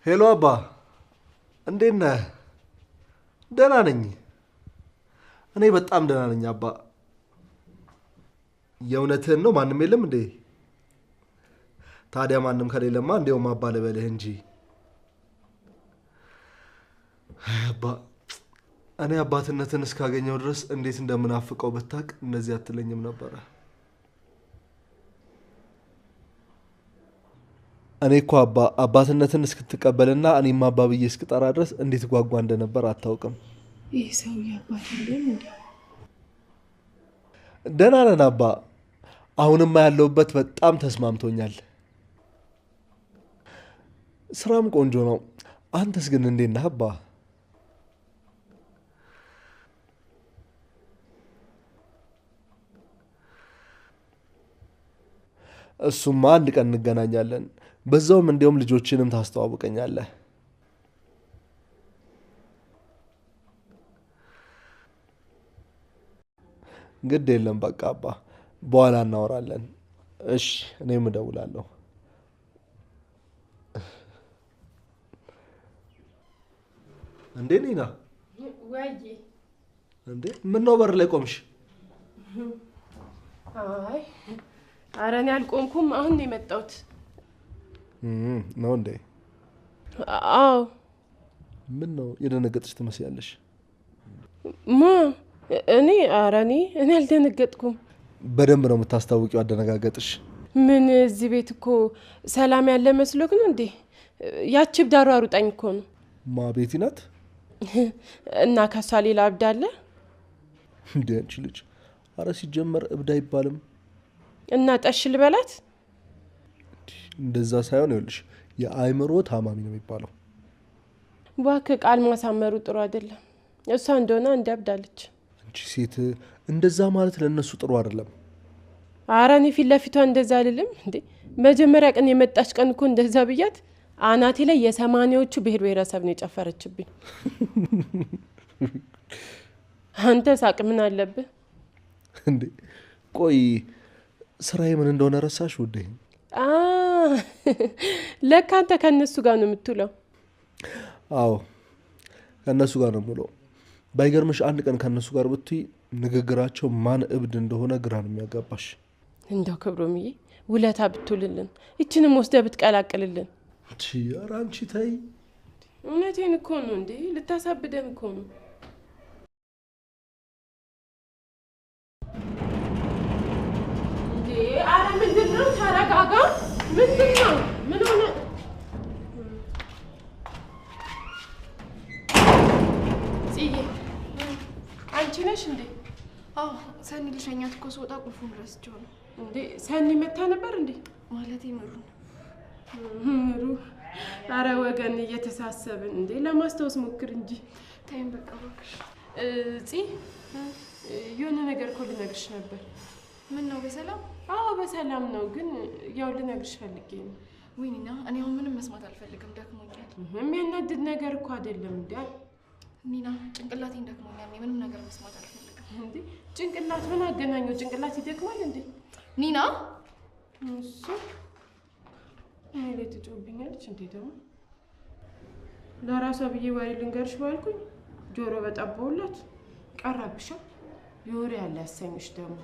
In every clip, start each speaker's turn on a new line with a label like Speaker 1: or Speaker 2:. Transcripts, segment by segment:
Speaker 1: ሄሎ አባ፣ እንዴት ነህ? ደህና ነኝ። እኔ በጣም ደህና ነኝ አባ። የእውነትህን ነው? ማንም የለም እንዴ? ታዲያ ማንም ከሌለማ እንዲያውም አባ ልበልህ እንጂ። አባ እኔ አባትነትን እስካገኘው ድረስ እንዴት እንደምናፍቀው ብታቅ እንደዚህ አትለኝም ነበረ። እኔ እኮ አባ አባትነትን እስክትቀበልና እኔም አባ ብዬ እስክጠራ ድረስ እንዴት ጓጓ እንደነበር አታውቅም።
Speaker 2: ይህ ሰውዬ አባት አይደለም እንዴ?
Speaker 1: ደህና ነን አባ። አሁንማ ያለሁበት በጣም ተስማምቶኛል። ስራም ቆንጆ ነው። አንተስ ግን እንዴት ነህ አባ? እሱማ አንድ ቀን እንገናኛለን። በዛውም እንዲያውም ልጆችንም ታስተዋውቀኛለህ። ግድ የለም በቃ አባ፣ በኋላ እናወራለን። እሺ እኔም እደውላለሁ። እንዴ ኒና፣
Speaker 2: ወይ
Speaker 1: እንዴ ምን ነው በር ላይ ቆምሽ?
Speaker 2: አይ ኧረ እኔ አልቆምኩም። አሁን ነው የመጣሁት።
Speaker 1: ነው እንዴ?
Speaker 2: አዎ።
Speaker 1: ምን ነው የደነገጥሽ ትመስያለሽ?
Speaker 2: ማ እኔ? ኧረ እኔ አልደነገጥኩም።
Speaker 1: በደንብ ነው የምታስታውቂው አደነጋገጥሽ።
Speaker 2: ምን እዚህ ቤት እኮ ሰላም ያለ መስሎክ ነው እንዴ? ያቺ ብዳሩ አሩጣኝ እኮ ነው።
Speaker 1: ማ ቤቲ ናት?
Speaker 2: እና ከሷ ሌላ እብድ አለ
Speaker 1: እንዴ አንቺ ልጅ? አረ ሲጀመር እብድ አይባልም።
Speaker 2: እና ጠሽ ልበላት?
Speaker 1: እንደዛ ሳይሆን ይኸውልሽ የአእምሮ ታማሚ ነው የሚባለው።
Speaker 2: እባክህ ቃል ማሳመሩ ጥሩ አይደለም። እሷ እንደሆነ እንዳብዳለች።
Speaker 1: አንቺ ሴት እንደዛ ማለት ለነሱ ጥሩ አይደለም።
Speaker 2: ኧረ እኔ ፊት ለፊቷ እንደዛ አይደለም እንዴ። መጀመሪያ ቀን የመጣች ቀን እኮ እንደዛ ብያት አናቴ ላይ የ80ዎቹ ብሔር ብሔረሰብ ነው የጨፈረችብኝ። አንተ ሳቅ ምን አለብህ
Speaker 1: እንዴ? ቆይ ስራዬ ምን እንደሆነ ረሳሽ ውዴ?
Speaker 2: ለካ አንተ ከነሱ ጋር ነው የምትውለው።
Speaker 1: አዎ ከነሱ ጋር ነው የምውለው። ባይገርምሽ አንድ ቀን ከነሱ ጋር ብትይ ንግግራቸው ማን እብድ እንደሆነ ግራ ነው የሚያጋባሽ።
Speaker 2: እንደው ክብሮምዬ ውለታ ብትውልልን፣ እችንም ወስደህ ብትቀላቅልልን።
Speaker 1: ኧረ አንቺ ተይ።
Speaker 2: እውነቴን እኮ ነው እንዴ፣ ልታሳብደን እኮ ነው። ኧረ ምንድን ነው? ተረጋጋ። ምንድን ነው? ምን ሆነ? ጽዬ አንቺ ነሽ እንዴ?
Speaker 3: አዎ ሰኒ ልሸኛት እኮ ስወጣ ቁልፉን ረስቼው ነው።
Speaker 2: እንዴ ሰኒ መታ ነበር እንዴ?
Speaker 3: ማለቴ ምሩ።
Speaker 2: አረ ወገን እየተሳሰብን እንዴ። ለማስታወስ ሞክር እንጂ።
Speaker 3: ተይኝ በቃ እባክሽ።
Speaker 2: ጽ የሆነ ነገር እኮ ልነግርሽ ነበር።
Speaker 3: ምን ነው? በሰላም?
Speaker 2: አዎ በሰላም ነው፣ ግን ያው ልነግርሽ ፈልጌ ነው።
Speaker 3: ዊኒና እኔ አሁን ምንም መስማት አልፈልግም፣ ደክሞኛል።
Speaker 2: የሚያናድድ ነገር እኮ አይደለም እንዴ
Speaker 3: ኒና። ጭንቅላቴን ደክሞኛል። እኔ ምንም ነገር መስማት አልፈልግም።
Speaker 2: እንዴ ጭንቅላት ምን አገናኘው? ጭንቅላት ይደክማል እንዴ?
Speaker 3: ኒና
Speaker 2: እሱ እኔ ላይ ትጮህብኛለች እንዴ? ደግሞ ለራሷ ብዬ ወሬ ልንገርሽ ባልኩኝ ጆሮ በጠባውላት ቀረብሻ። የወሬ ያለ ያሰኝሽ ደግሞ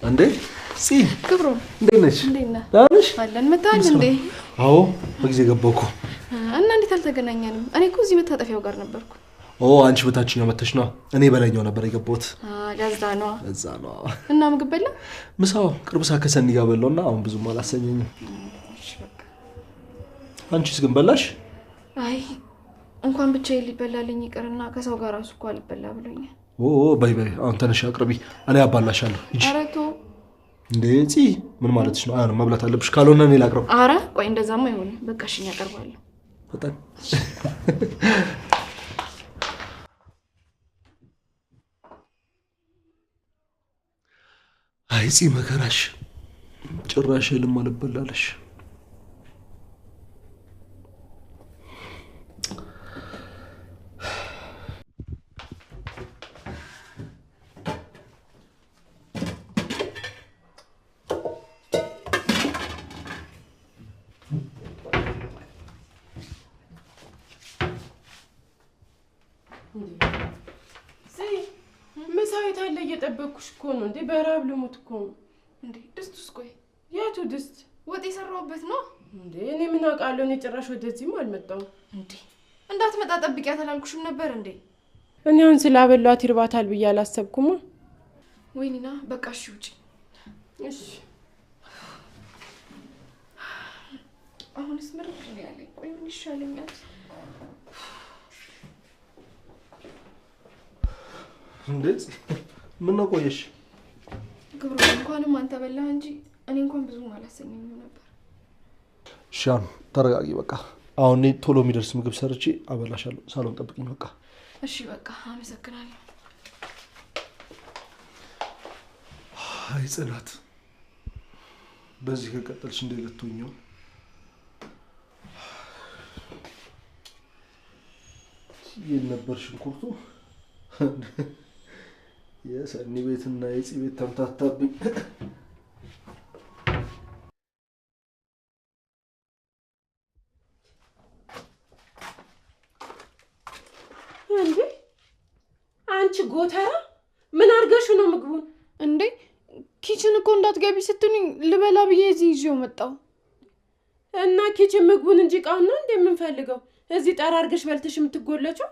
Speaker 1: እንዴ ሲ
Speaker 3: ክብሮም
Speaker 1: እንዴት ነሽ?
Speaker 3: እንዴት ነህ?
Speaker 1: ደህና ነሽ?
Speaker 3: አለን። መታል እንዴ?
Speaker 1: አዎ በጊዜ ገባሁ እኮ።
Speaker 3: እና እንዴት አልተገናኘንም? እኔ እኮ እዚህ መታጠፊያው ጋር ነበርኩ።
Speaker 1: አንቺ በታችኛው መተሽ ነው፣ እኔ በላይኛው ነበር የገባሁት።
Speaker 3: ለዛ ነው።
Speaker 1: እዛ ነው።
Speaker 3: እና ምግብ በላ?
Speaker 1: ምሳው ቅርብ ሰዓት ከሰኒ ጋር በላውና አሁን ብዙም አላሰኘኝም። አንቺስ ግን በላሽ?
Speaker 3: አይ እንኳን ብቻዬን ሊበላልኝ ይቅርና ከሰው ጋር ራሱ እኮ አልበላ ብሎኛል።
Speaker 1: በይ አሁን ተነሽ አቅርቢ፣ እኔ አባላሻለሁ።
Speaker 3: ኧረ ተው
Speaker 1: እንዴ ፂ ምን ማለትሽ ነው? አሁን መብላት አለብሽ፣ ካልሆነ እኔ ላቅርብ።
Speaker 3: ኧረ ቆይ እንደዛማ አይሆንም። በቃ እሺ አቀርባለሁ።
Speaker 1: በጣም አይ ፂ መከራሽ ጭራሽ ልም አልበላለሽ።
Speaker 2: ምሳዬ ታለ እየጠበቅኩሽ እኮ ነው እንዴ በራብ ልሙት እኮ
Speaker 3: እንዴ ድስቱስ ቆይ
Speaker 2: ያቱ ድስት
Speaker 3: ወጥ የሰራሁበት ነው
Speaker 2: እንዴ እኔ ምን አውቃለሁ እኔ ጭራሽ ወደዚህም አልመጣሁም
Speaker 3: እንዴ እንዳትመጣ ጠብቂያት አላልኩሽም ነበር እንዴ
Speaker 2: እኔ አሁን ስላበሏት ይርባታል ብዬ አላሰብኩም
Speaker 3: ወይኒና በቃ እሺ ውጪ
Speaker 2: እሺ
Speaker 3: አሁንስ ምርጥ ነው ያለኝ ቆይ ምን ይሻለኛል
Speaker 1: እንዴት ምን ነው ቆየሽ
Speaker 3: ግብሩ እንኳንም አንተ በላህ እንጂ እኔ እንኳን ብዙ አላሰኘኝ ነበር
Speaker 1: ሻም ተረጋጊ በቃ አሁን ቶሎ የሚደርስ ምግብ ሰርቼ አበላሻለሁ ሳሎን ጠብቂኝ በቃ
Speaker 3: እሺ በቃ አመሰግናለሁ
Speaker 1: አይ ጽናት በዚህ ከቀጠልሽ እንዴት ልትሆኚው የነበርሽ ኩርቱ የሰኒ ቤትና የጽ ቤት ተምታታብኝ
Speaker 2: እንዴ አንቺ ጎተራ ምን አርገሽ ነው ምግቡን
Speaker 3: እንዴ ኪችን እኮ እንዳትገቢ ስትሉኝ ልበላ ብዬ እዚህ ይዤው መጣው
Speaker 2: እና ኪችን ምግቡን እንጂ ቃውና እንደምንፈልገው እዚህ ጠራርገሽ በልተሽ የምትጎለቸው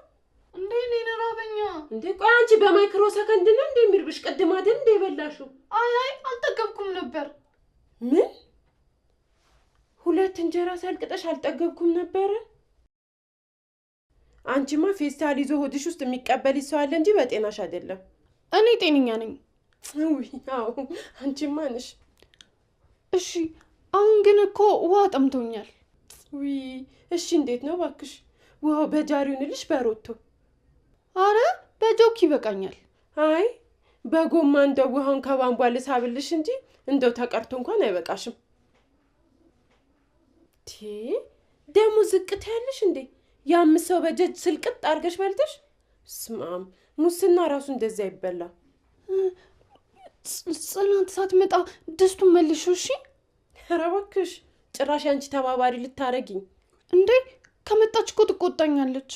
Speaker 3: እንዴ እኔ ራበኛ
Speaker 2: እንዴ ቆይ አንቺ በማይክሮ ሰከንድ ነው እንደሚርብሽ ቀድማ አይደል እንደ ይበላሽው
Speaker 3: አይ አልጠገብኩም ነበር
Speaker 2: ምን ሁለት እንጀራ ሳልቅጠሽ አልጠገብኩም ነበር አንቺማ ፌስታል ይዞ ሆድሽ ውስጥ የሚቀበል ይሰዋል እንጂ በጤናሽ አይደለም
Speaker 3: እኔ ጤነኛ ነኝ
Speaker 2: አው አንቺማ ነሽ
Speaker 3: እሺ አሁን ግን እኮ ውሃ ጠምቶኛል
Speaker 2: እሺ እንዴት ነው ባክሽ ውሃው በጃሪውንልሽ በሮቶ
Speaker 3: አረ በጆክ ይበቃኛል
Speaker 2: አይ በጎማ እንደው ውሃውን ከባንቧ ልሳብልሽ እንጂ እንደው ተቀርቶ እንኳን አይበቃሽም ደሙ ዝቅት ያለሽ እንዴ ያምሰው በጀጅ ስልቅጥ አርገሽ በልተሽ ስማም ሙስና ራሱ እንደዛ ይበላ
Speaker 3: ጽናት ሳትመጣ ድስቱን መልሹ እሺ
Speaker 2: ኧረ እባክሽ ጭራሽ አንቺ ተባባሪ ልታረጊኝ
Speaker 3: እንዴ ከመጣች እኮ ትቆጣኛለች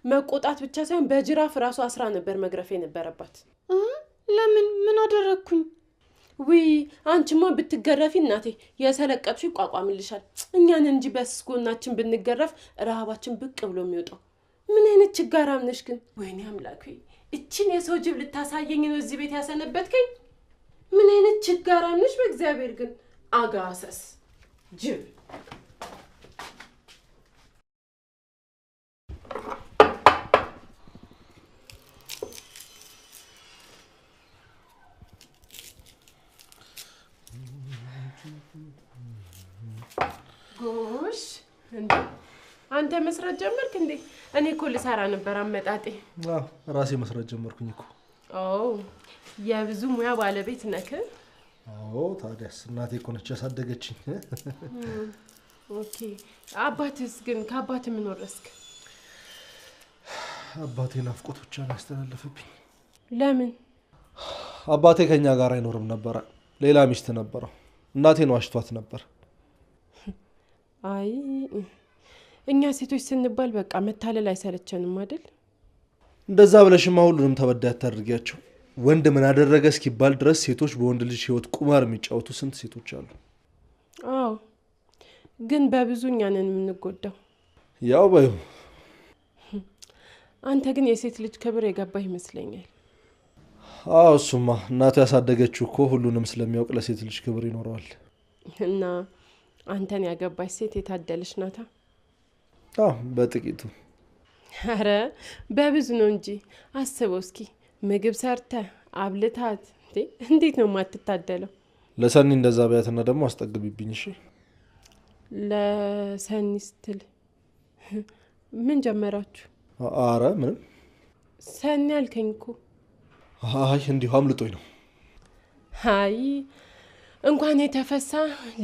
Speaker 2: መቆጣት ብቻ ሳይሆን በጅራፍ ራሱ አስራ ነበር መግረፍ የነበረባት
Speaker 3: ለምን ምን አደረኩኝ
Speaker 2: አንቺማ ብትገረፊ እናቴ የሰለቀጥሽ ይቋቋምልሻል እኛን እንጂ በስጎናችን ብንገረፍ ረሃባችን ብቅ ብሎ የሚወጣው ምን አይነት ችጋራም ነሽ ግን ወይኔ አምላክ እቺን የሰው ጅብ ልታሳየኝ ነው እዚህ ቤት ያሰነበትከኝ ምን አይነት ችጋራም ነሽ በእግዚአብሔር ግን አጋሰስ ጅብ ጎሽ እንዴ አንተ መስራት ጀመርክ እንዴ እኔ እኮ ልሰራ ነበር አመጣጤ
Speaker 1: ራሴ መስራት ጀመርኩኝ እኮ
Speaker 2: የብዙ ሙያ ባለቤት ነክ
Speaker 1: ታዲያስ እናቴ እኮ ነች ያሳደገችኝ
Speaker 2: ኦኬ አባትስ ግን ከአባት ምን ወረስክ
Speaker 1: አባቴ ናፍቆት ብቻ ነው ያስተላለፈብኝ
Speaker 2: ለምን
Speaker 1: አባቴ ከኛ ጋር አይኖርም ነበር ሌላ ሚስት ነበረው እናቴን ዋሽቷት ነበር
Speaker 2: አይ እኛ ሴቶች ስንባል በቃ መታለል አይሰለቸንም አይደል
Speaker 1: እንደዛ ብለሽማ ሁሉንም ተበዳይ አታድርጊያቸው ወንድ ምን አደረገ እስኪባል ድረስ ሴቶች በወንድ ልጅ ህይወት ቁማር የሚጫወቱ ስንት ሴቶች አሉ
Speaker 2: ግን በብዙኛ ነን የምንጎዳው
Speaker 1: ያው ባዩ
Speaker 2: አንተ ግን የሴት ልጅ ክብር የገባህ ይመስለኛል
Speaker 1: እሱማ እናቱ ያሳደገችው እኮ ሁሉንም ስለሚያውቅ ለሴት ልጅ ክብር ይኖረዋል
Speaker 2: እና አንተን ያገባች ሴት የታደለች ናታ
Speaker 1: በጥቂቱ
Speaker 2: አረ በብዙ ነው እንጂ አስበው እስኪ ምግብ ሰርተ አብልታት እንዴት ነው ማትታደለው
Speaker 1: ለሰኒ እንደዛ ቢያትና ደግሞ አስጠግብብኝ እሺ
Speaker 2: ለሰኒ ስትል ምን ጀመራችሁ
Speaker 1: አረ ምንም
Speaker 2: ሰኒ አልከኝ እኮ
Speaker 1: አይ እንዲሁ አምልጦኝ ነው
Speaker 2: አይ እንኳን የተፈሳ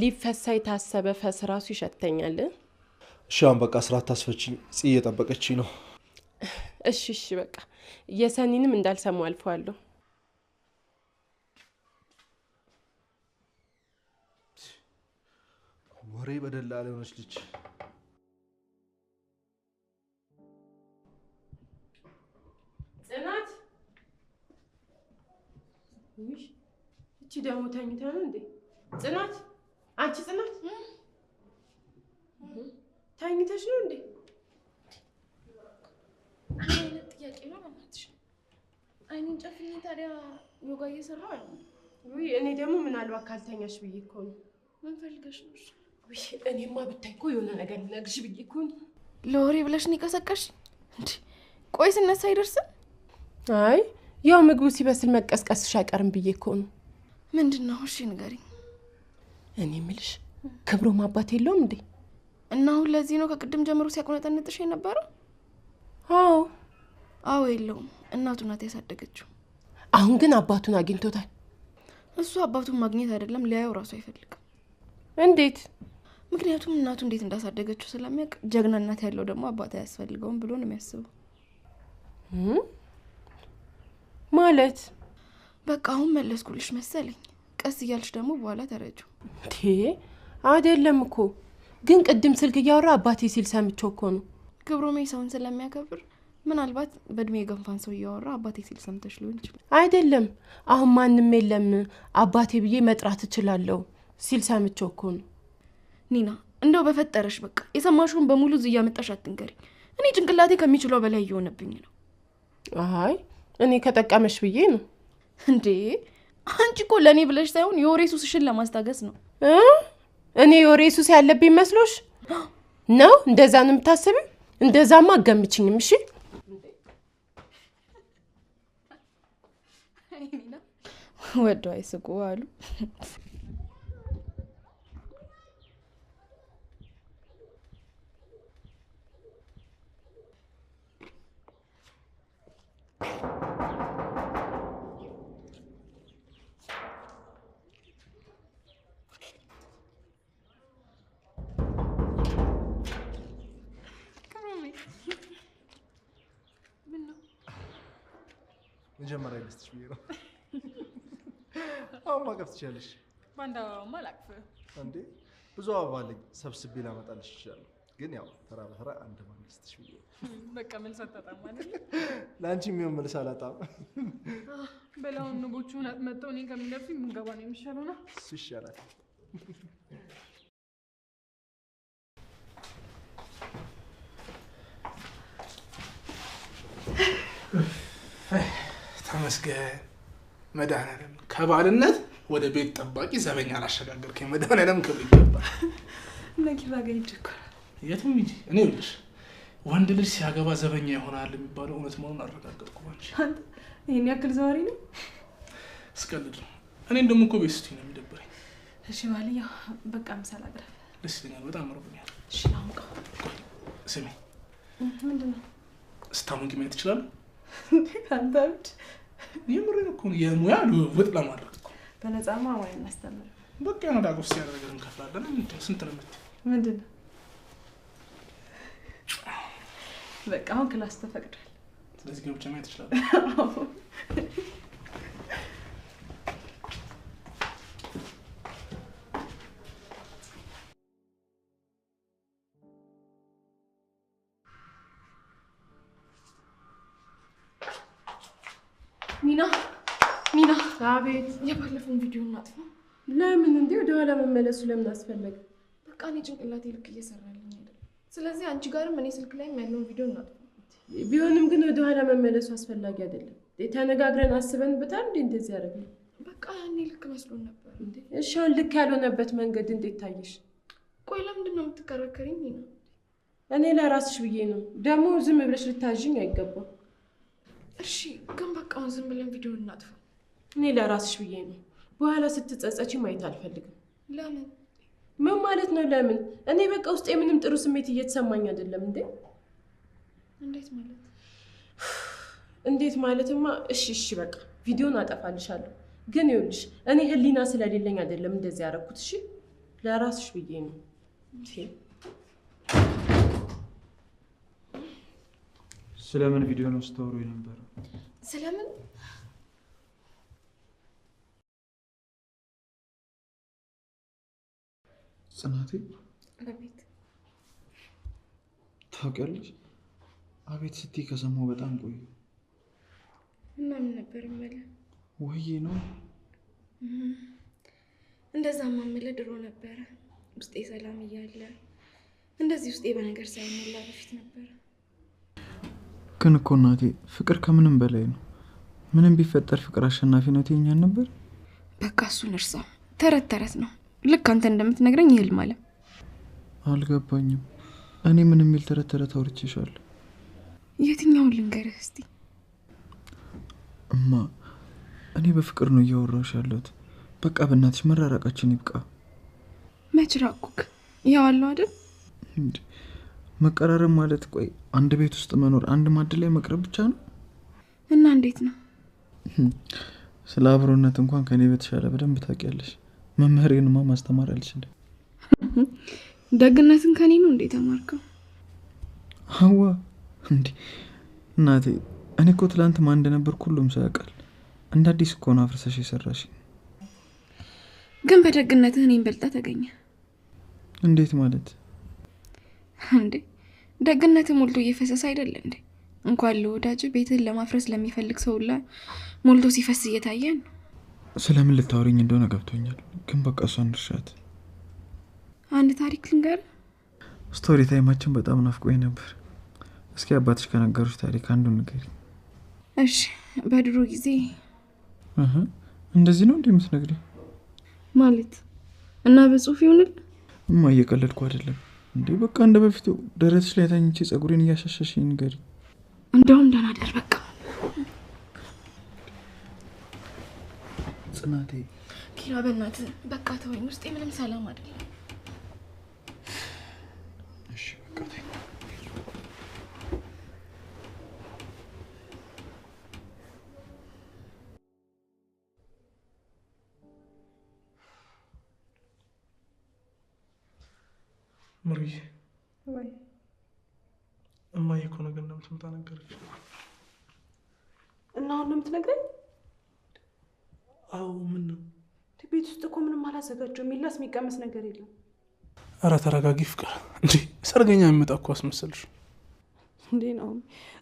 Speaker 2: ሊፈሳ የታሰበ ፈስ ራሱ ይሸተኛል
Speaker 1: ሻም በቃ ስራት ታስፈችኝ ጽዬ ጠበቀችኝ ነው
Speaker 2: እሺ በቃ የሰኒንም እንዳልሰሙ አልፈዋለሁ
Speaker 1: ወሬ በደላላ ሆነች ልጅ።
Speaker 2: ጽናት እቺ ደግሞ ተኝታ ነው እንዴ? ጽናት አንቺ ጽናት ተኝተሽ ነው እንዴ?
Speaker 3: አይነት ጥያቄ ነው በእናትሽ። አይኔን ጨፍኜ ታዲያ ዮጋ እየሰራሁ አይደል?
Speaker 2: ውይ እኔ ደግሞ ምናልባት ካልተኛሽ ብዬ እኮ ነው።
Speaker 3: ምን ፈልገሽ ነው?
Speaker 2: ውይ እኔማ ብታይ እኮ የሆነ ነገር ልነግርሽ ብዬ እኮ ነው።
Speaker 3: ለወሬ ብለሽ ነው የቀሰቀሽ እንዴ? ቆይ ስነሳ አይደርስም?
Speaker 2: አይ ያው ምግቡ ሲበስል መቀስቀስሽ አይቀርም ብዬ እኮ ነው።
Speaker 3: ምንድነው? እሺ ንገሪኝ።
Speaker 2: እኔ የምልሽ ክብሮም አባት የለውም እንዴ?
Speaker 3: እና አሁን ለዚህ ነው ከቅድም ጀምሮ ሲያቆነጠንጥሽ የነበረው? አዎ የለውም። እናቱ ናት ያሳደገችው።
Speaker 2: አሁን ግን አባቱን አግኝቶታል።
Speaker 3: እሱ አባቱን ማግኘት አይደለም ሊያየው ራሱ አይፈልግም።
Speaker 2: እንዴት?
Speaker 3: ምክንያቱም እናቱ እንዴት እንዳሳደገችው ስለሚያውቅ ጀግና እናት ያለው ደግሞ አባት አያስፈልገውም ብሎ ነው የሚያስበው።
Speaker 2: ማለት
Speaker 3: በቃ አሁን መለስኩልሽ መሰለኝ። ቀስ እያልሽ ደግሞ በኋላ ተረጂው።
Speaker 2: እንዴ አይደለም እኮ ግን ቅድም ስልክ እያወራ አባቴ ሲል ሰምቼው እኮ ነው።
Speaker 3: ክብሮሜ ሰውን ስለሚያከብር ምናልባት በእድሜ የገንፋን ሰው እያወራ አባቴ ሲል ሰምተሽ ሊሆን ይችላል።
Speaker 2: አይደለም አሁን ማንም የለም አባቴ ብዬ መጥራት እችላለሁ ሲል ሰምቼው እኮ ነው።
Speaker 3: ኒና እንደው በፈጠረሽ በቃ የሰማሽውን በሙሉ እዚህ እያመጣሽ አትንገሪ። እኔ ጭንቅላቴ ከሚችለው በላይ እየሆነብኝ ነው።
Speaker 2: አይ እኔ ከጠቀመሽ ብዬ ነው።
Speaker 3: እንዴ አንቺ እኮ ለእኔ ብለሽ ሳይሆን የወሬ ሱስሽን ለማስታገስ ነው።
Speaker 2: እኔ የወሬ ሱስ ያለብኝ መስሎሽ ነው? እንደዛ ነው የምታስቢው? እንደዛማ አገምችኝም። እሺ
Speaker 3: ወደው አይስቁ አሉ።
Speaker 1: መጀመሪያ ልስትሽ ብዬ ነው። አሁን ማቀፍ ትችያለሽ።
Speaker 4: ባንዳ አበባማ አላቅፍም
Speaker 1: እንዴ ብዙ አበባ አለኝ ሰብስቤ ላመጣልሽ እችላለሁ። ግን ያው ተራ በተራ አንድ ማን ልስትሽ ብዬ ነው።
Speaker 4: በቃ መልስ አታጣም ማለት
Speaker 1: ለአንቺ የሚሆን መልስ አላጣም።
Speaker 4: በላውን ንቦቹን መጥተው እኔን ከሚነርፉኝ ምንገባ ነው የሚሻለው ነው።
Speaker 1: እሱ ይሻላል።
Speaker 5: ተመስገን መድኃኒዓለም ከባልነት ወደ ቤት ጠባቂ ዘበኛ አላሸጋገርከኝ። መድኃኒዓለም ክብር ይገባል።
Speaker 4: ነኪባ ገይጅ እኮ
Speaker 5: የትም እንጂ እኔ ልጅ ወንድ ልጅ ሲያገባ ዘበኛ ይሆናል የሚባለው እውነት መሆኑን አረጋገጥኩ። አንቺ
Speaker 4: ይሄን ያክል ዘዋሪ ነው?
Speaker 5: እስቀልድ ነው። እኔ እንደውም እኮ ቤት ስትይ ነው የሚደብረኝ።
Speaker 4: እሺ ባልያ በቃ ምሳል አቅርብ።
Speaker 5: ደስ ይለኛል። በጣም አምሮብኛል።
Speaker 4: እሺ ናሙቃ
Speaker 5: ስሚ
Speaker 4: ምንድነው?
Speaker 5: ስታሙቂ ማየት ይችላል?
Speaker 4: አንተ ብቻ
Speaker 5: የምሬን እኮ ነው። የሙያ ልውውጥ ለማድረግ እኮ
Speaker 4: በነፃማ ወይ እናስተምር።
Speaker 5: በቃ ነው ዳጎስ ያደረገን እንከፍላለን። ስንት ነው የምትይው?
Speaker 4: ምንድነው? በቃ አሁን ክላስ ተፈቅዷል።
Speaker 5: ስለዚህ ገብቼ ማየት ይችላል?
Speaker 3: ኒና
Speaker 2: አቤት።
Speaker 3: የባለፈውን ቪዲዮ እናጥፋ።
Speaker 2: ለምን እንዴ ወደ ኋላ መመለሱ ለምን አስፈለገ?
Speaker 3: በቃ እኔ ጭንቅላቴ ልክ እየሰራልኝ አይደል? ስለዚህ አንቺ ጋርም እኔ ስልክ ላይም ያለውን ቪዲዮ እናጥፋ።
Speaker 2: ቢሆንም ግን ወደ ኋላ መመለሱ አስፈላጊ አይደለም። ተነጋግረን አስበን በጣም እንደዚህ ያደርጋል።
Speaker 3: በቃ ያኔ ልክ መስሎን ነበር።
Speaker 2: እሺ አሁን ልክ ያልሆነበት መንገድ እንዴት ታየሽ?
Speaker 3: ቆይ ለምንድን ነው የምትከራከሪኝ? ኒና
Speaker 2: እኔ ለራስሽ ብዬ ነው። ደግሞ ዝም ብለሽ ልታዥኝ አይገባም።
Speaker 3: እሺ ግን በቃ አሁን ዝም ብለን ቪዲዮ እናጥፋ።
Speaker 2: እኔ ለራስሽ ብዬ ነው። በኋላ ስትጸጸቺ ማየት አልፈልግም።
Speaker 3: ለምን?
Speaker 2: ምን ማለት ነው ለምን? እኔ በቃ ውስጥ ምንም ጥሩ ስሜት እየተሰማኝ አይደለም። እንዴ
Speaker 3: እንዴት ማለት?
Speaker 2: እንዴት ማለትማ እሺ በቃ ቪዲዮን አጠፋልሻለሁ። ግን ይኸውልሽ እኔ ህሊና ስለሌለኝ አይደለም እንደዚህ ያደረኩት። እሺ ለራስሽ ብዬ ነው።
Speaker 6: ስለምን ቪዲዮ ነው ስታወሩ የነበረው?
Speaker 3: ስለምን?
Speaker 6: ጽናቴ
Speaker 3: አቤት።
Speaker 6: ታውቂያለሽ፣ አቤት ስትይ ከሰማሁ በጣም ቆዩ።
Speaker 3: እና ምን ነበር የምልህ?
Speaker 6: ወይዬ ነው
Speaker 3: እንደዛ ማምለ ድሮ ነበረ ውስጤ ሰላም እያለ እንደዚህ ውስጤ በነገር ሳይሞላ በፊት ነበረ።
Speaker 6: ግን እኮ እናቴ ፍቅር ከምንም በላይ ነው። ምንም ቢፈጠር ፍቅር አሸናፊ ነው ትይኛል ነበር።
Speaker 3: በቃ እሱን እርሳው፣ ተረት ተረት ነው። ልክ አንተ እንደምትነግረኝ ይህልም አለ።
Speaker 6: አልገባኝም። እኔ ምን የሚል ተረት ተረት አውርቼሻለሁ?
Speaker 3: የትኛውን ልንገርህ እስቲ?
Speaker 6: እማ እኔ በፍቅር ነው እያወራሁሽ ያለሁት። በቃ በእናትሽ መራራቃችን ይብቃ።
Speaker 3: መች ራቅኩክ? ያው አለው አይደል?
Speaker 6: መቀራረብ ማለት ቆይ አንድ ቤት ውስጥ መኖር አንድ ማዕድ ላይ መቅረብ ብቻ ነው?
Speaker 3: እና እንዴት ነው?
Speaker 6: ስለ አብሮነት እንኳን ከኔ በተሻለ በደንብ ታውቂያለሽ። መምህሬንማ ማስተማር አልችልም።
Speaker 3: ደግነትን ከኔ ነው እንዴ ተማርከው?
Speaker 6: አዋ እንዴ እናቴ፣ እኔ እኮ ትላንት ማን እንደነበርኩ ሁሉም ሰው ያውቃል። እንደ አዲስ እኮ ነው አፍርሰሽ የሰራሽ።
Speaker 3: ግን በደግነትህ እኔን በልጣ ተገኘ።
Speaker 6: እንዴት ማለት?
Speaker 3: እንዴ ደግነትህ ሞልቶ እየፈሰሰ አይደለ እንዴ? እንኳን ለወዳጅ ቤትህን ለማፍረስ ለሚፈልግ ሰው ሁላ ሞልቶ ሲፈስ እየታየን።
Speaker 6: ስለምን ልታወሪኝ እንደሆነ ገብቶኛል። ግን በቃ እሷን እርሻት።
Speaker 3: አንድ ታሪክ ልንገር።
Speaker 6: ስቶሪ ታይማችን በጣም ናፍቆኝ ነበር። እስኪ አባትሽ ከነገሩሽ ታሪክ አንዱን ንገሪኝ።
Speaker 3: እሺ በድሮ ጊዜ
Speaker 6: እንደዚህ ነው እንዴ የምትነግሪኝ?
Speaker 3: ማለት እና በጽሁፍ ይሆንል?
Speaker 6: እየቀለድኩ አይደለም እንዴ። በቃ እንደ በፊቱ ደረትሽ ላይ ታኝቼ ጸጉሬን እያሻሻሽኝ ንገሪኝ።
Speaker 3: እንደውም ደህና ደር። በቃ
Speaker 6: ጽናቴ
Speaker 3: ኪራ በእናትህ በቃ ተወኝ። ውስጤ ምንም ሰላም አይደለም።
Speaker 6: እሺ በቃ ተይ።
Speaker 5: ምሩዬ
Speaker 4: ወይ
Speaker 5: እማዬ እኮ ነገ እንደምትመጣ ነገረች።
Speaker 2: እና አሁን ነው የምትነግረኝ?
Speaker 5: አዎ ምን ነው?
Speaker 2: ቤት ውስጥ እኮ ምንም አላዘጋጀው። የሚላስ የሚቀመስ ነገር የለም።
Speaker 5: ኧረ ተረጋጊ ፍቅር። እንዴ ሰርገኛ የሚመጣ እኮ አስመሰልሽ
Speaker 2: እንዴ ነው?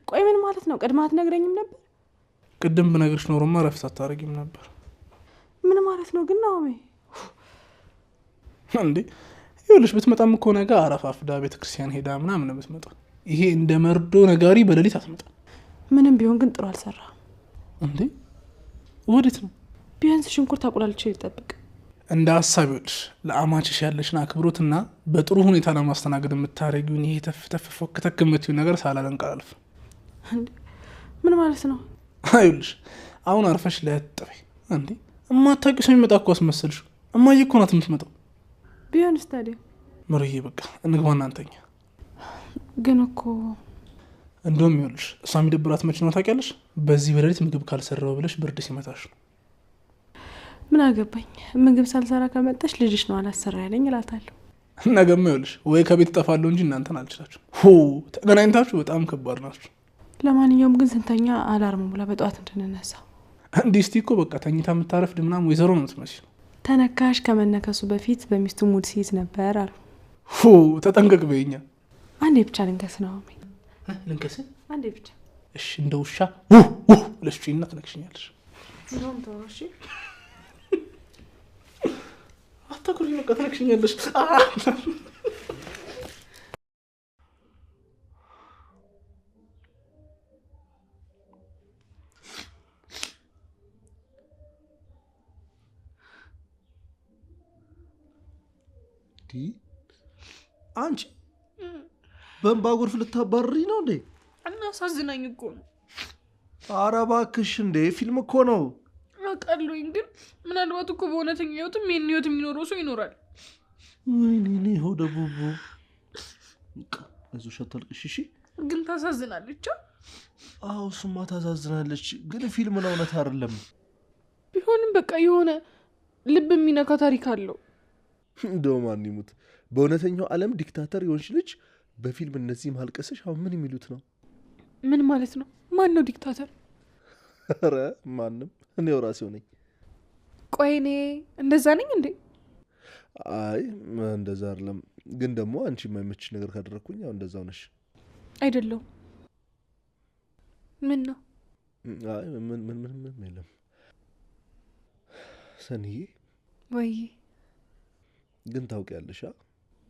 Speaker 2: ቆይ ምን ማለት ነው? ቀድማ አትነግረኝም ነበር?
Speaker 5: ቅድም ብነግርሽ ኖሮማ ረፍት አታረጊም ነበር።
Speaker 2: ምን ማለት ነው ግን ናኦሚ?
Speaker 5: እንዴ ይኸውልሽ ብትመጣም እኮ ነገ አረፋፍዳ ቤተክርስቲያን ሄዳ ምናምን ነው ብትመጣ። ይሄ እንደ መርዶ ነጋሪ በሌሊት አትመጣ።
Speaker 2: ምንም ቢሆን ግን ጥሩ አልሰራ።
Speaker 5: እንዴ ወዴት ነው?
Speaker 2: ቢያንስ ሽንኩርት አቁላልቼ ልጠብቅ።
Speaker 5: እንደ ሀሳብ ይኸውልሽ ለአማችሽ ያለሽን አክብሮትና በጥሩ ሁኔታ ለማስተናገድ የምታረጊውን ይሄ ተፍ ተፍ ፎክ ተክ የምትይው ነገር ሳላደንቅ አላልፍም።
Speaker 2: እንዴ ምን ማለት ነው?
Speaker 5: ይኸውልሽ አሁን አርፈሽ ለጥበይ። እንዴ እማታውቂው ሰው የሚመጣ እኮ አስመሰልሽ። እማዬ እኮ ናት የምትመጣው።
Speaker 2: ቢሆንስ ታዲያ?
Speaker 5: ምሩዬ በቃ እንግባና አንተኛ።
Speaker 2: ግን እኮ
Speaker 5: እንደውም ይኸውልሽ እሷ የሚደብራት መች ነው ታውቂያለሽ? በዚህ በሌሊት ምግብ ካልሰራው ብለሽ ብርድ ሲመታሽ ነው።
Speaker 2: ምን አገባኝ? ምግብ ሳልሰራ ከመጣሽ ልጅሽ ነው አላሰራ ያለኝ እላታለሁ።
Speaker 5: ነገማ ይኸውልሽ ወይ ከቤት እጠፋለሁ እንጂ እናንተን አልችላችሁ። ተገናኝታችሁ በጣም ከባድ ናችሁ።
Speaker 2: ለማንኛውም ግን ስንተኛ አላርም ብላ በጠዋት እንድንነሳ።
Speaker 5: እንዲህ እስቲ እኮ በቃ ተኝታ የምታረፍድ ምናምን ወይዘሮ ነው የምትመስለው።
Speaker 2: ተነካሽ ከመነከሱ በፊት በሚስቱ ሙድ ሲይዝ ነበር አሉ።
Speaker 5: ተጠንቀቅ በይኛ።
Speaker 2: አንዴ ብቻ ልንከስ ነው ሚ
Speaker 5: ልንከስ?
Speaker 2: አንዴ ብቻ
Speaker 5: እሺ። እንደ ውሻ ለሽና ትነክሽኛለሽ።
Speaker 2: ነው ተወሮሽ
Speaker 5: አታኩሪ በቃ ትነክሽኛለሽ።
Speaker 1: አንቺ በእንባ ጎርፍ ልታባርሪ ነው እንዴ?
Speaker 3: እና ሳዝናኝ እኮ ነው።
Speaker 1: ኧረ እባክሽ እንዴ ፊልም እኮ ነው።
Speaker 3: አውቃለሁኝ፣ ግን ምናልባት እኮ በእውነተኛ ህይወትም ይህን ህይወት የሚኖረው ሰው ይኖራል።
Speaker 1: ወይኔ ሆደ ቡቡ። አይዞሽ አታልቅሽ እሺ።
Speaker 3: ግን ታሳዝናለች።
Speaker 1: አዎ እሱማ ታሳዝናለች፣ ግን ፊልም ነው እውነት አይደለም።
Speaker 3: ቢሆንም በቃ የሆነ ልብ የሚነካ ታሪክ አለው።
Speaker 1: እንደው ማን ይሙት በእውነተኛው ዓለም ዲክታተር የሆንሽ ልጅ በፊልም እነዚህ ማልቀስሽ አሁን ምን የሚሉት ነው?
Speaker 3: ምን ማለት ነው? ማን ነው ዲክታተር?
Speaker 1: ኧረ ማንም፣ እኔው ራሴው ነኝ።
Speaker 3: ቆይ እኔ እንደዛ ነኝ እንዴ?
Speaker 1: አይ እንደዛ አይደለም፣ ግን ደግሞ አንቺ የማይመችሽ ነገር ካደረኩኝ ያው እንደዛው ነሽ።
Speaker 3: አይደለሁም። ምን ነው?
Speaker 1: አይ ምን የለም። ሰኒዬ
Speaker 3: ወይ
Speaker 1: ግን ታውቂያለሽ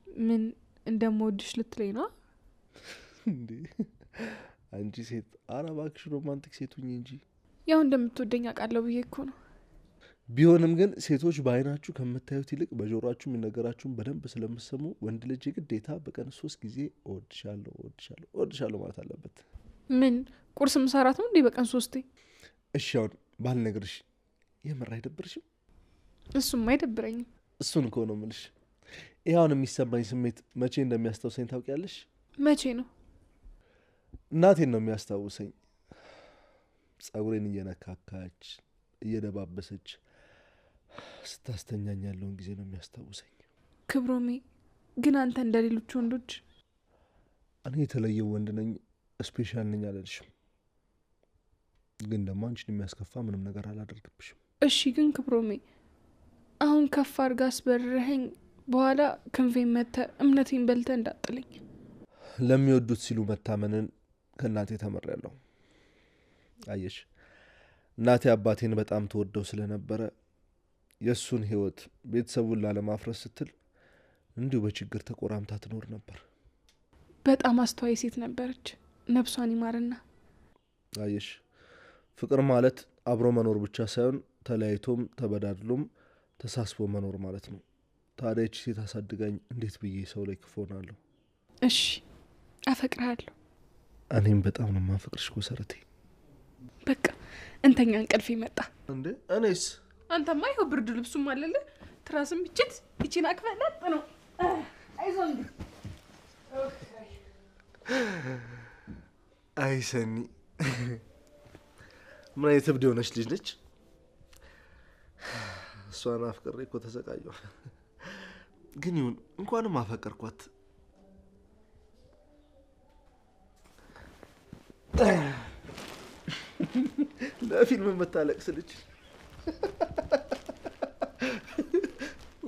Speaker 3: ምን እንደምወድሽ ልትለኝ ነው
Speaker 1: እንዴ? አንቺ ሴት ኧረ እባክሽ ሮማንቲክ ሴት ሁኚ እንጂ።
Speaker 3: ያው እንደምትወደኝ አውቃለሁ ብዬ እኮ ነው።
Speaker 1: ቢሆንም ግን ሴቶች በአይናችሁ ከምታዩት ይልቅ በጆሮአችሁ የሚነገራችሁን በደንብ ስለምሰሙ ወንድ ልጅ ግዴታ በቀን 3 ጊዜ እወድሻለሁ ማለት አለበት።
Speaker 3: ምን ቁርስ ምሰራት ነው እንዴ በቀን 3?
Speaker 1: እሺ አሁን ባልነግርሽ የምር አይደብርሽም?
Speaker 3: እሱም አይደብረኝም።
Speaker 1: እሱን እኮ ነው የምልሽ። ይኸውን የሚሰማኝ ስሜት መቼ እንደሚያስታውሰኝ ታውቂያለሽ?
Speaker 3: መቼ ነው?
Speaker 1: እናቴን ነው የሚያስታውሰኝ። ጸጉሬን እየነካካች እየደባበሰች ስታስተኛኝ ያለውን ጊዜ ነው የሚያስታውሰኝ።
Speaker 3: ክብሮሜ ግን አንተ እንደ ሌሎች ወንዶች
Speaker 1: እኔ የተለየው ወንድ ነኝ፣ ስፔሻል ነኝ አልልሽም። ግን ደግሞ አንቺን የሚያስከፋ ምንም ነገር አላደርግብሽም።
Speaker 3: እሺ ግን ክብሮሜ አሁን ከፍ አድርጋ አስበርረኸኝ በኋላ ክንፌን መተህ እምነቴን በልተህ እንዳጥለኝ።
Speaker 1: ለሚወዱት ሲሉ መታመንን ከእናቴ ተምሬያለሁ። አየሽ እናቴ አባቴን በጣም ተወደው ስለነበረ የእሱን ህይወት ቤተሰቡን ላለማፍረስ ስትል እንዲሁ በችግር ተቆራምታ ትኖር ነበር።
Speaker 3: በጣም አስተዋይ ሴት ነበረች፣ ነፍሷን ይማርና።
Speaker 1: አየሽ ፍቅር ማለት አብሮ መኖር ብቻ ሳይሆን ተለያይቶም ተበዳድሎም ተሳስቦ መኖር ማለት ነው። ታዲያ እቺ ሴት አሳድጋኝ እንዴት ብዬ ሰው ላይ ክፉ ሆናለሁ?
Speaker 3: እሺ አፈቅርሃለሁ።
Speaker 1: እኔም በጣም ነው የማፈቅርሽ ኮሰረቴ።
Speaker 3: በቃ እንተኛ፣ እንቅልፍ ይመጣ
Speaker 1: እንዴ? እኔስ
Speaker 3: አንተማ ይኸው ብርድ ልብሱም አለለ ትራስም ብቻት እቺን አክፈለጥ ነው። አይዞህ እንዴ።
Speaker 1: አይ ሰኒ ምን አይነት እብድ የሆነች ልጅ ነች። እሷን አፍቅሬ እኮ ተሰቃየሁ። ግን ይሁን እንኳንም አፈቀርኳት። ለፊልም የምታለቅስ ልጅ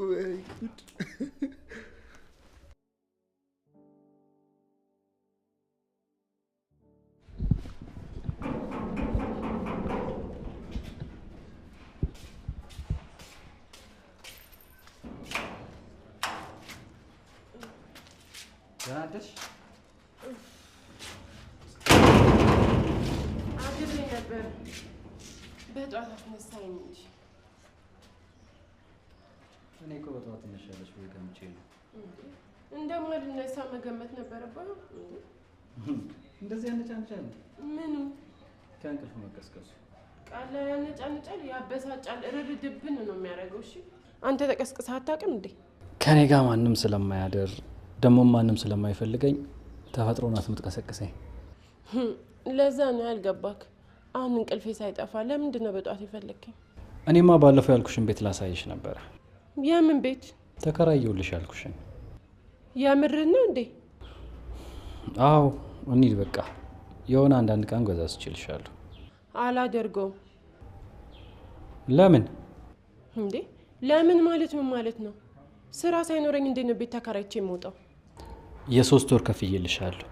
Speaker 1: ወይ ጉድ።
Speaker 7: ያንተሽ
Speaker 2: አግብኝ ነበር በጧት አስነሳኝ እንጂ
Speaker 7: እኔ እኮ በጧት ትነሻለሽ ወይ ገምቼ ነው።
Speaker 2: እንደማልነሳ መገመት ነበረብህ።
Speaker 7: እንደዚህ ያነጫንጫል።
Speaker 2: ምኑ
Speaker 7: ከእንቅልፍ መቀስቀሱ
Speaker 2: ቃል ላይ ያነጫንጫል፣ ያበሳጫል፣ እርርድብን ነው የሚያደርገው። እሺ አንተ ተቀስቅሰህ አታውቅም እንዴ?
Speaker 7: ከኔ ጋር ማንም ስለማያደር ደግሞ ማንም ስለማይፈልገኝ ተፈጥሮ ናት የምትቀሰቅሰኝ።
Speaker 2: ለዛ ነው ያልገባክ። አሁን እንቅልፌ ሳይጠፋ ለምንድን ነው በጧት የፈለግከኝ?
Speaker 7: እኔማ ባለፈው ያልኩሽን ቤት ላሳይሽ ነበረ።
Speaker 2: የምን ቤት?
Speaker 7: ተከራየሁልሽ ያልኩሽን።
Speaker 2: የምርህን ነው እንዴ?
Speaker 7: አዎ እንሂድ በቃ። የሆነ አንዳንድ ቀን ገዛዝቼልሻለሁ።
Speaker 2: አላደርገውም።
Speaker 7: ለምን
Speaker 2: እንዴ? ለምን ማለት ምን ማለት ነው? ስራ ሳይኖረኝ እንዴት ነው ቤት ተከራይቼ የምወጣው?
Speaker 7: የ3 ወር ከፍዬልሻለሁ።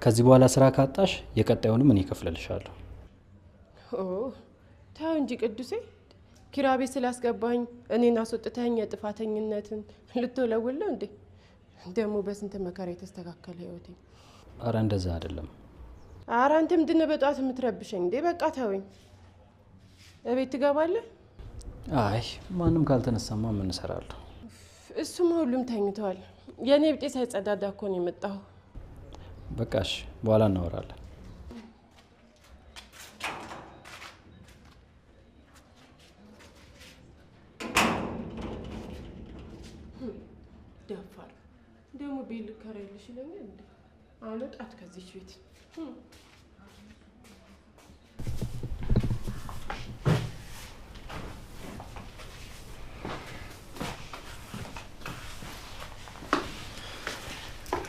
Speaker 7: ከዚህ በኋላ ስራ ካጣሽ የቀጣዩንም እኔ እከፍልልሻለሁ።
Speaker 2: ኦ ተው እንጂ ቅዱሴ። ኪራይ ቤት ስላስገባኝ እኔን አስወጥተኸኝ የጥፋተኝነትን ልትወለውል እንዴ? ደግሞ በስንት መከራ የተስተካከለ ህይወቴ።
Speaker 7: አረ እንደዛ አይደለም።
Speaker 2: አረ አንተ ምንድን ነው በጧት የምትረብሸኝ እንዴ? በቃ ተወኝ። እቤት ትገባለህ?
Speaker 7: አይ ማንም ካልተነሳማ ምን እሰራለሁ?
Speaker 2: እሱም ሁሉም ተኝተዋል። የኔ ብጤ ሳይጸዳዳ እኮ ነው የመጣው።
Speaker 7: በቃሽ በኋላ እናወራለን።
Speaker 2: ደፋር ደግሞ ቤት ልከራይልሽ ይለኛል እንዴ? አልወጣት ከዚች ቤት።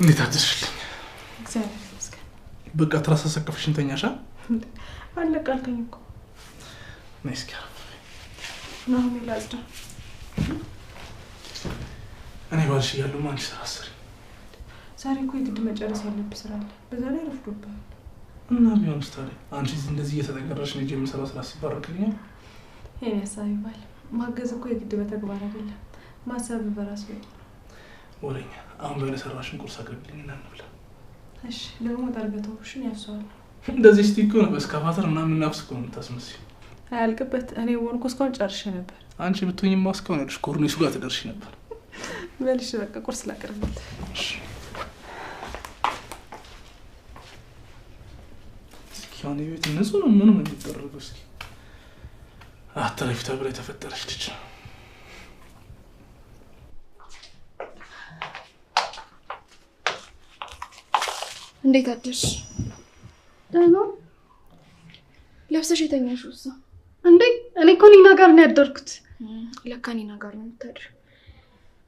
Speaker 5: እንዴት አደርሽልኝ?
Speaker 3: እግዚአብሔር ይመስገን።
Speaker 5: በቃ ትራስ አሰቀፍሽኝ ተኛሻ?
Speaker 3: አለቃልከኝ እኮ
Speaker 5: ነይ እስኪ
Speaker 3: ነው ላዝዳ
Speaker 5: እኔ ባልሽ እያለሁ አንቺ ስራ አሰሪ።
Speaker 4: ዛሬ እኮ የግድ መጨረስ ያለብህ ስራ አለ። በዛ ላይ ረፍዶብሃል።
Speaker 5: እና ቢሆንስ ታዲያ አንቺ እንደዚህ እየተጠቀረሽ ነው የምሰራው ስራ ሲባረክልኛል።
Speaker 4: ይሄን ያሳይባል። ማገዝ እኮ የግድ በተግባር አይደለም፣ ማሰብ በራሱ ነው።
Speaker 5: ወሬኛ አሁን በለሰራሽን ቁርስ አቅርብልኝና እንብላ።
Speaker 4: እሺ ደግሞ ጠርገተውሽን ያሷል።
Speaker 5: እንደዚህ ስቲክ ነው በስካፋተር እና ምናፍስ እኮ ነው የምታስመስይው።
Speaker 4: አያልቅበት። እኔ ወንኩ እስካሁን ጨርሼ ነበር።
Speaker 5: አንቺ ብትሆኝማ እስካሁን ያለሽ ኮርኒሱ ጋር ትደርሺ ነበር።
Speaker 4: በልሽ በቃ ቁርስ ላቅርብልህ።
Speaker 5: እሺ እስኪ አሁን የቤት ንጹህ ነው ምንም የሚደረገው? እስኪ አትረፊ ተብላ የተፈጠረች ልጅ።
Speaker 3: እንዴት አደርሽ?
Speaker 8: ደህና
Speaker 3: ለብሰሽ የተኛሽው እዛ
Speaker 8: እንዴ? እኔ እኮ ኒና ጋር ነው ያደርኩት።
Speaker 3: ለካ ኒና ጋር ነው የምታድር።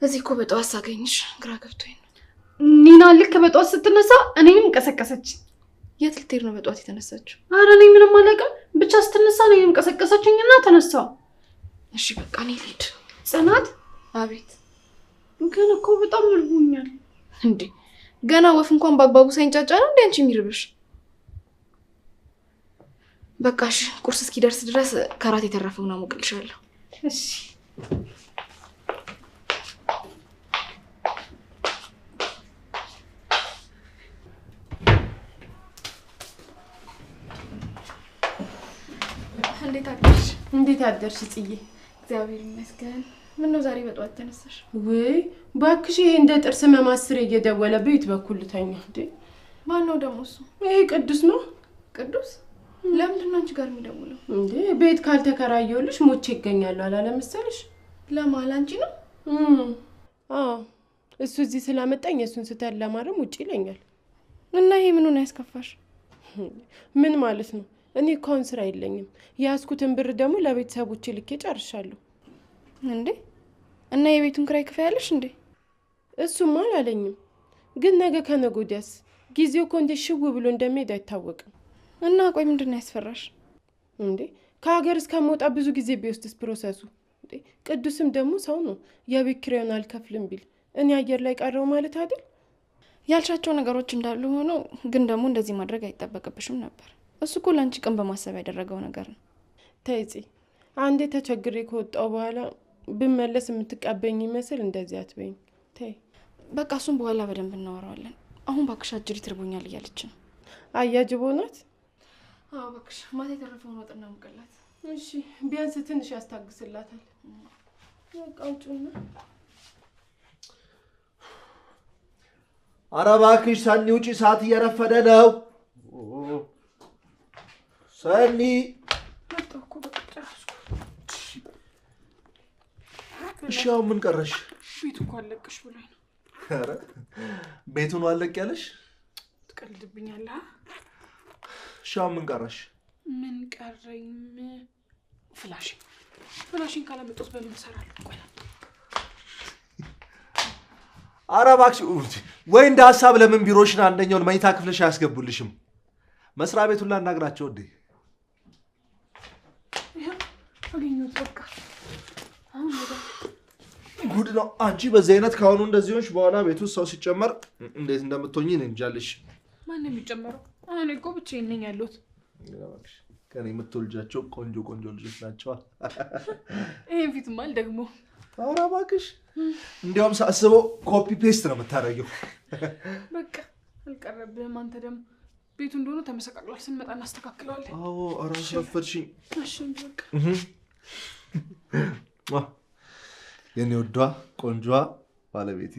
Speaker 3: እዚህ እኮ በጠዋት ሳገኝሽ ግራ ገብቶኝ ነው።
Speaker 8: ኒና ልክ በጠዋት ስትነሳ እኔንም ቀሰቀሰች።
Speaker 3: የት ልትሄድ ነው በጠዋት የተነሳችው?
Speaker 8: ኧረ እኔ ምንም አላውቅም። ብቻ ስትነሳ እኔንም ቀሰቀሰችኝና ተነሳው።
Speaker 3: እሺ በቃ እኔ ልሂድ።
Speaker 8: ጽናት።
Speaker 3: አቤት።
Speaker 8: ግን እኮ በጣም እርቦኛል።
Speaker 3: እንዴ ገና ወፍ እንኳን በአግባቡ ሳይንጫጫ ነው እንዴ አንቺ የሚርብሽ? በቃሽ ቁርስ እስኪደርስ ድረስ ከራት የተረፈውን አሞቅልሻለሁ።
Speaker 8: እሺ
Speaker 3: እንዴት አደርሽ?
Speaker 2: እንዴት አደርሽ ጽዬ?
Speaker 3: እግዚአብሔር ይመስገን። ምን ነው ዛሬ በጠዋት ተነሳሽ?
Speaker 2: ወይ ባክሽ ይሄ እንደ ጥርስ መማስር እየደወለ ቤት በኩል ተኛ እንዴ?
Speaker 3: ማን ነው ደግሞ እሱ?
Speaker 2: ይሄ ቅዱስ ነው።
Speaker 3: ቅዱስ? ለምንድን ነው አንቺ ጋር የሚደውለው?
Speaker 2: እንዴ ቤት ካልተከራየሁልሽ ሞቼ ይገኛሉ አላለ መሰልሽ?
Speaker 3: ለማል አንቺ ነው?
Speaker 2: አዎ እሱ እዚህ ስላመጣኝ እሱን ስተል ለማረም ውጪ ይለኛል።
Speaker 3: እና ይሄ ምኑን ያስከፋሽ?
Speaker 2: ምን ማለት ነው? እኔ እኮ አሁን ስራ የለኝም። ያስኩትን ብር ደግሞ ለቤተሰቦቼ ልኬ ጨርሻለሁ።
Speaker 3: እንዴ እና የቤቱን ክራይ ክፈያለሽ እንዴ?
Speaker 2: እሱማ አላለኝም። ግን ነገ ከነገ ወዲያስ ጊዜው እኮ እንዴት ሽው ብሎ እንደሚሄድ አይታወቅም።
Speaker 3: እና ቆይ ምንድን ነው ያስፈራሽ?
Speaker 2: እንዴ ከሀገር እስከምወጣ ብዙ ጊዜ ቢወስድስ ፕሮሰሱ? እንዴ ቅዱስም ደግሞ ሰው ነው። የቤት ኪራዩን አልከፍልም ቢል እኔ አየር ላይ ቀረው ማለት አይደል?
Speaker 3: ያልሻቸው ነገሮች እንዳሉ ሆነው ግን ደግሞ እንደዚህ ማድረግ አይጠበቅብሽም ነበር። እሱ እኮ ለአንቺ ቀን በማሰብ ያደረገው ነገር ነው።
Speaker 2: ተይጺ አንዴ ተቸግሬ ከወጣው በኋላ ብመለስ የምትቀበኝ ይመስል እንደዚህ አትበይኝ። ተይ
Speaker 3: በቃ እሱን በኋላ በደንብ እናወራዋለን። አሁን ባክሽ አጅሪት ርቦኛል እያለች ነው።
Speaker 2: አያጅቦ ናት?
Speaker 3: አዎ ባክሽ ማታ የተረፈውን ወጥና ሙቀላት።
Speaker 2: እሺ ቢያንስ ትንሽ ያስታግስላታል። በቃ ውጪና
Speaker 1: ኧረ እባክሽ ሰኒ ውጪ፣ ሰዓት እየረፈደ ነው። ሰኒ
Speaker 4: መጣሁ እኮ በቃ ጨረስኩ።
Speaker 1: እሺ አሁን ምን ቀረሽ?
Speaker 4: ቤቱ እኮ አለቅሽ ብሎኝ ነው።
Speaker 1: ኧረ ቤቱን አለቅ ያለሽ?
Speaker 4: ትቀልድብኛለህ?
Speaker 1: እሺ አሁን ምን ቀረሽ?
Speaker 4: ምን ቀረኝ? ፍላሽን ካላመጣሁት በምን እሰራለሁ? ቆይ
Speaker 1: ኧረ እባክሽ ወይ እንደ ሀሳብ ለምን ቢሮሽን አንደኛውን መኝታ ክፍልሽ አያስገቡልሽም? መስሪያ ቤቱን ላናግራቸው እንዴ?
Speaker 4: አገኘሁት በቃ። አሁን
Speaker 1: ጉድ ነው። አንቺ በዚህ አይነት ካሁኑ እንደዚህ ሆንሽ በኋላ ቤቱ ሰው ሲጨመር እንዴት እንደምትሆኚ እኔ እንጃልሽ።
Speaker 4: ማን ነው የሚጨመረው? እኔ እኮ ብቻዬን ነኝ ያለሁት።
Speaker 1: ከኔ የምትወልጃቸው ቆንጆ ቆንጆ ልጆች ናቸው።
Speaker 4: ይሄን ፊትማ ደግሞ
Speaker 1: ኧረ እባክሽ እንዲያውም ሳስበው ኮፒ ፔስት ነው የምታደርጊው።
Speaker 4: በቃ አልቀረብህም። አንተ ደግሞ ቤቱ እንደሆነ ተመሰቃቅሏል። ስንመጣ እናስተካክለዋለን።
Speaker 1: አዎ ኧረ አስረፈድሽኝ።
Speaker 4: እሺ በቃ
Speaker 1: የኔ ወዷ ቆንጆዋ ባለቤቴ።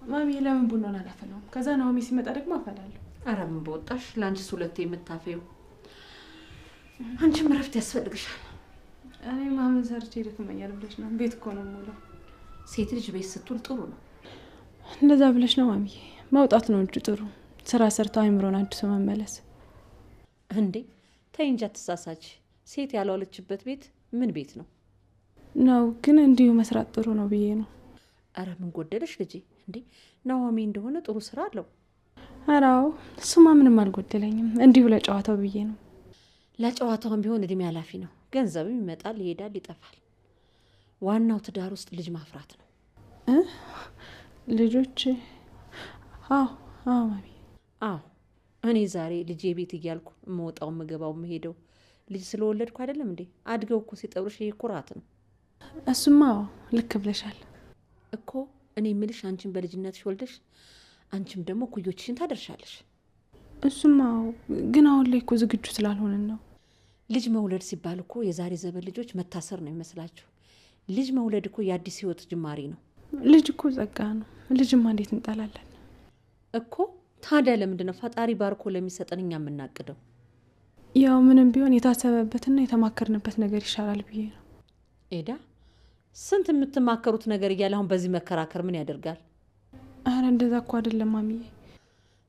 Speaker 4: ማሚ ለምን ቡናውን አላፈላውም? ከዛ ናኦሚ ሲመጣ ደግሞ አፈላለሁ።
Speaker 9: ኧረ ምን በወጣሽ ለአንቺስ ሁለቴ የምታፈዩ። አንቺም እረፍት ያስፈልግሻል።
Speaker 4: እኔ ማምን ሰርቼ ይደክመኛል ብለሽ ነው? ቤት እኮ ነው የምውለው።
Speaker 9: ሴት ልጅ ቤት ስትውል ጥሩ ነው።
Speaker 4: እንደዛ ብለሽ ነው ማሚዬ? መውጣት ነው እንጂ ጥሩ ስራ ሰርተው አይምሮን አድሶ መመለስ።
Speaker 9: እንዴ ተይ እንጂ አትሳሳች። ሴት ያልዋለችበት ቤት ምን ቤት ነው?
Speaker 4: ነው ግን እንዲሁ መስራት ጥሩ ነው ብዬ ነው።
Speaker 9: ኧረ ምን ጎደለሽ ልጄ? እንዴ ናኦሚ እንደሆነ ጥሩ ስራ አለው።
Speaker 4: ኧረ አዎ እሱማ ምንም አልጎደለኝም። እንዲሁ ለጨዋታው ብዬ ነው።
Speaker 9: ለጨዋታውም ቢሆን እድሜ ኃላፊ ነው። ገንዘብም ይመጣል ይሄዳል ይጠፋል። ዋናው ትዳር ውስጥ ልጅ ማፍራት ነው።
Speaker 2: ልጆች? አዎ ማሚ።
Speaker 9: አዎ እኔ ዛሬ ልጄ ቤት እያልኩ የምወጣው የምገባው የምሄደው ልጅ ስለወለድኩ አይደለም እንዴ? አድገው እኮ ሲጠሩሽ ይሄ ኩራት ነው።
Speaker 2: እሱማ ልክ ብለሻል
Speaker 9: እኮ። እኔ የምልሽ አንቺን በልጅነትሽ ወልደሽ አንቺም ደግሞ ኩዮችሽን ታደርሻለሽ።
Speaker 2: እሱማ ግን አሁን ላይ እኮ ዝግጁ ስላልሆንን ነው።
Speaker 9: ልጅ መውለድ ሲባል እኮ የዛሬ ዘመን ልጆች መታሰር ነው ይመስላችሁ። ልጅ መውለድ እኮ የአዲስ ህይወት ጅማሬ ነው።
Speaker 2: ልጅ እኮ ጸጋ ነው። ልጅማ እንዴት እንጠላለን
Speaker 9: እኮ። ታዲያ ለምንድን ነው ፈጣሪ ባርኮ ለሚሰጠን እኛ የምናቅደው?
Speaker 2: ያው ምንም ቢሆን የታሰበበትና የተማከርንበት ነገር ይሻላል ብዬ ነው።
Speaker 9: ኤዳ ስንት የምትማከሩት ነገር እያለ አሁን በዚህ መከራከር ምን ያደርጋል?
Speaker 2: አረ እንደዛ እኮ አይደለም ማሚዬ።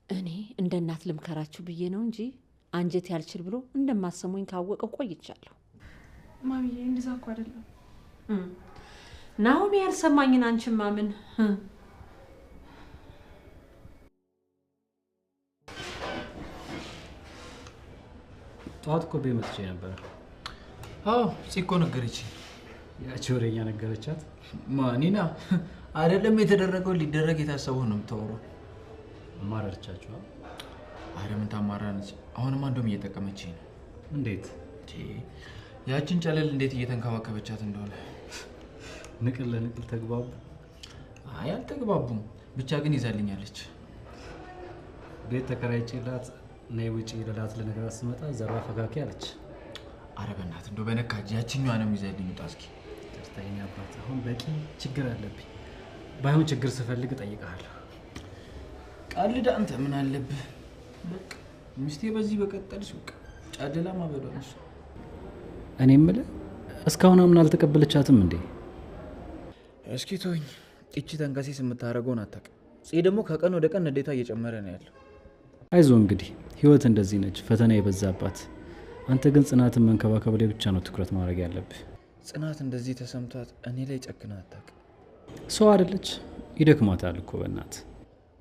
Speaker 9: እኔ እንደ እናት ልምከራችሁ ብዬ ነው እንጂ አንጀት ያልችል ብሎ እንደማሰሙኝ ካወቀው ቆይቻለሁ።
Speaker 2: ማሚዬ እንደዛ እኮ አይደለም።
Speaker 9: ናሆም ያልሰማኝን አንቺማ ምን?
Speaker 7: ጠዋት እኮ ቤት መጥቼ ነበር።
Speaker 6: አዎ ጽኮ ነገረች።
Speaker 7: ያቺ ወሬኛ ነገረቻት።
Speaker 6: ማኒና አይደለም የተደረገው ሊደረግ የታሰበው ነው የምታወራው።
Speaker 7: ማረርቻችሁ?
Speaker 6: አረ ምን ታማራነች? አሁንማ እንደውም እየጠቀመችኝ ነው።
Speaker 7: እንዴት?
Speaker 6: ያችን ጨለል እንዴት እየተንከባከበቻት እንደሆነ።
Speaker 7: ንቅል ለንቅል ተግባቡ?
Speaker 6: አይ አልተግባቡም፣ ብቻ ግን ይዛልኛለች።
Speaker 7: ቤት ተከራይቼላት ነይ ውጪ ለላት ለነገራት ስመጣ ዘራ ፈጋኪ አለች።
Speaker 6: አረ በእናትህ እንደው በነካጅ ያችኛዋንም ይዛልኝ ውጣ እስኪ።
Speaker 7: ተስተኛ አባት አሁን በቂ ችግር አለብኝ። ባይሆን ችግር ስፈልግ እጠይቅሃለሁ።
Speaker 6: ቀልድ አንተ ምን አለብህ? በቃ ሚስቴ በዚህ በቀጠልሽ በቃ ጫደላ ማበዷ ነው።
Speaker 7: እኔ የምልህ እስካሁን አምና አልተቀበለቻትም እንዴ?
Speaker 6: እስኪ ተወኝ። እቺ ተንከሴስ የምታደርገውን አታውቅም። ጽ ደግሞ ከቀን ወደ ቀን ንዴቷ እየጨመረ ነው ያለው።
Speaker 7: አይዞ እንግዲህ ህይወት እንደዚህ ነች፣ ፈተና የበዛባት። አንተ ግን ጽናትን መንከባከብ ላይ ብቻ ነው ትኩረት ማድረግ ያለብህ።
Speaker 6: ጽናት እንደዚህ ተሰምቷት እኔ ላይ ጨክና አታውቅም።
Speaker 7: ሰው አይደለች፣ ይደክማታል እኮ በእናት።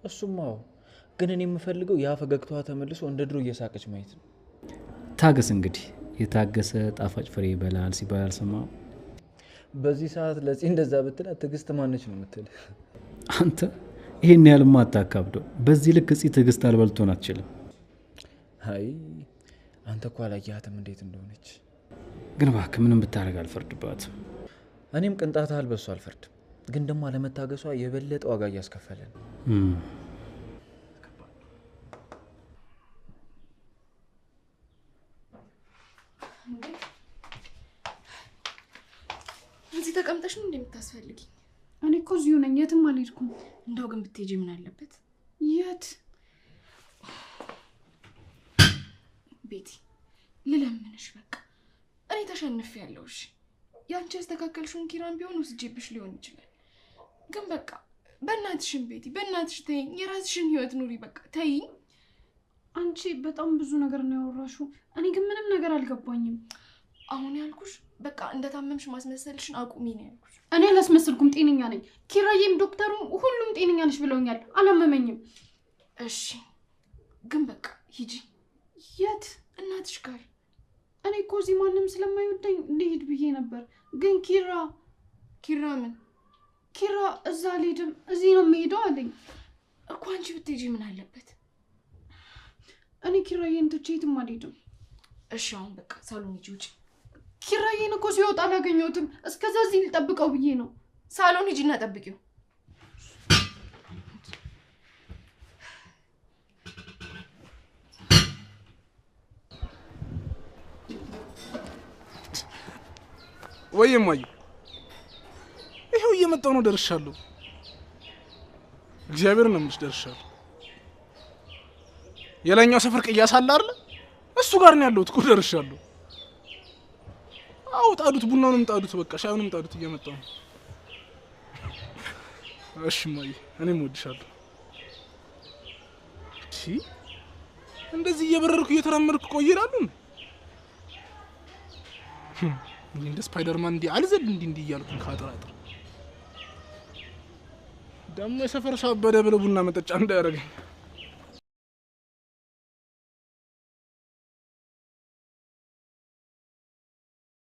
Speaker 6: እሱማው ግን እኔ የምፈልገው ያ ፈገግታዋ ተመልሶ እንደ ድሮ እየሳቀች ማየት ነው።
Speaker 7: ታገስ እንግዲህ። የታገሰ ጣፋጭ ፍሬ ይበላል ሲባል አልሰማህም?
Speaker 6: በዚህ ሰዓት ለጽ እንደዛ ብትላት ትዕግስት ማነች ነው የምትል?
Speaker 7: አንተ ይሄን ያህልማ አታካብደው። በዚህ ልክ ጽ ትዕግስት አልበልቶን አትችልም።
Speaker 6: አይ አንተ እኮ አላየሃትም እንዴት እንደሆነች።
Speaker 7: ግን እባክህ ምንም ብታደርግ አልፈርድባትም።
Speaker 6: እኔም ቅንጣት ያህል በሱ አልፈርድም። ግን ደግሞ አለመታገሷ የበለጠ ዋጋ እያስከፈለን።
Speaker 3: እዚህ ተቀምጠሽ ነው እንደምታስፈልጊ?
Speaker 4: እኔ እኮ እዚሁ ነኝ፣ የትም አልሄድኩም።
Speaker 3: እንደው ግን ብትሄጂ ምን አለበት?
Speaker 4: የት?
Speaker 3: ቤቲ ልለምንሽ፣ በቃ እኔ ተሸንፌያለሁ። እሺ ያንቺ ያስተካከልሽውን ኪራን ቢሆን ወስጄብሽ ሊሆን ይችላል። ግን በቃ በእናትሽን ቤቲ፣ በእናትሽ ተይኝ፣ የራስሽን ህይወት ኑሪ። በቃ ተይኝ።
Speaker 4: አንቺ በጣም ብዙ ነገር ነው ያወራሽው። እኔ ግን ምንም ነገር አልገባኝም።
Speaker 3: አሁን ያልኩሽ በቃ እንደታመምሽ ማስመሰልሽን አቁሚ ነው ያልኩሽ።
Speaker 4: እኔ አላስመስልኩም፣ ጤነኛ ነኝ። ኪራዬም ዶክተሩም ሁሉም ጤነኛ ነሽ ብለውኛል። አላመመኝም።
Speaker 3: እሺ ግን በቃ ሂጂ።
Speaker 4: የት?
Speaker 3: እናትሽ ጋር።
Speaker 4: እኔ እኮ እዚህ ማንም ስለማይወደኝ ልሂድ ብዬ ነበር። ግን ኪራ
Speaker 3: ምን?
Speaker 4: ኪራ እዛ አልሄድም እዚህ ነው የምሄደው አለኝ
Speaker 3: እኮ። አንቺ ብትሄጂ ምን አለበት?
Speaker 4: እኔ ኪራዬን ትቼ የትም አልሄድም።
Speaker 3: እሺ አሁን በቃ ሳሎን ሂጂ፣ ውጪ።
Speaker 4: ኪራዬን እኮ ሲወጣ አላገኘሁትም። እስከዛ እዚህ ልጠብቀው ብዬ ነው።
Speaker 3: ሳሎን ሂጂና ጠብቂው።
Speaker 5: ወይም ወይ ይሄው እየመጣው ነው። ደርሻለሁ። እግዚአብሔር ነው የምልሽ፣ ደርሻለሁ። የላኛው ሰፈር ቅያስ አለ አይደል? እሱ ጋር ነው ያለሁት እኮ። ደርሻለሁ። አው ጣዱት፣ ቡናውንም ጣዱት፣ በቃ ሻዩንም ጣዱት። እየመጣው ነው። እሺ ማይ፣ እኔም ወድሻለሁ። እሺ እንደዚህ እየበረርኩ እየተራመድኩ ቆይራለሁ። እንደ ስፓይደርማን እንዲህ አልዘል እንዲህ እያልኩ ካጥራጥር ደግሞ የሰፈር ሰው አበደ ብሎ ቡና መጠጫ እንዳያደርገኝ።